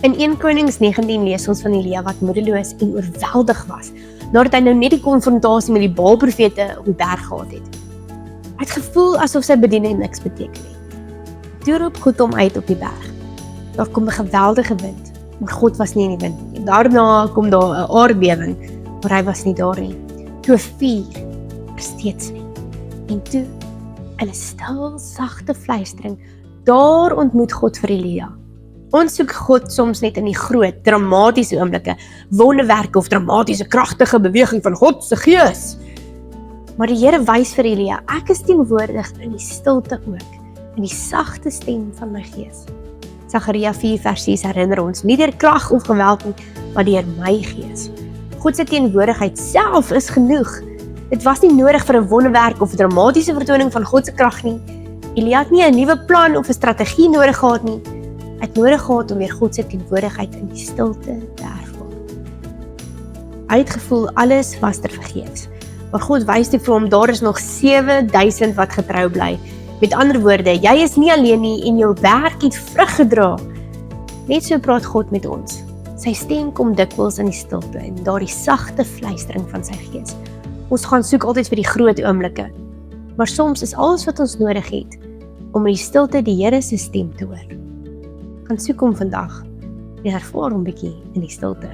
In 1 Konings 19 lees ons van Elia wat moedeloos en oorweldig was, nadat hy nou net die konfrontasie met die Baal-profete op die berg gehad het. Hy het gevoel asof sy bediening niks beteken het. Toe roep God hom uit op die berg. Daar kom 'n geweldige wind, maar God was nie in die wind nie. Daarna kom daar 'n aardbewing, maar hy was nie daar nie. Toe 'n vuur, maar steeds nie. En toe, in 'n stil, sagte fluistering, daar ontmoet God vir Elia. Ons soek God soms net in die groot, dramatiese oomblikke, wonderwerke of dramatiese, kragtige beweging van God se gees. Maar die Here wys vir Elia, ek is teenwoordig in die stilte ook, in die sagte stem van my gees. Sagaria 4:6 herinner ons, nie deur krag of geweld nie, maar deur my gees. God se teenwoordigheid self is genoeg. Dit was nie nodig vir 'n wonderwerk of 'n dramatiese vertoning van God se krag nie. Elia het nie 'n nuwe plan of 'n strategie nodig gehad nie. Hy het nodig gehad om weer God se teenwoordigheid in die stilte te ervaar. Hy het gevoel alles was tervergeefs. Maar God wys toe vir hom, daar is nog 7000 wat getrou bly. Met ander woorde, jy is nie alleen nie en jou werk het vrug gedra. Net so praat God met ons. Sy stem kom dikwels in die stilte en daardie sagte fluistering van sy gees. Ons gaan soek altyd vir die groot oomblikke, maar soms is alles wat ons nodig het om in die stilte die Here se stem te hoor. Gaan soek hom vandag en ervaar hom bietjie in die stilte.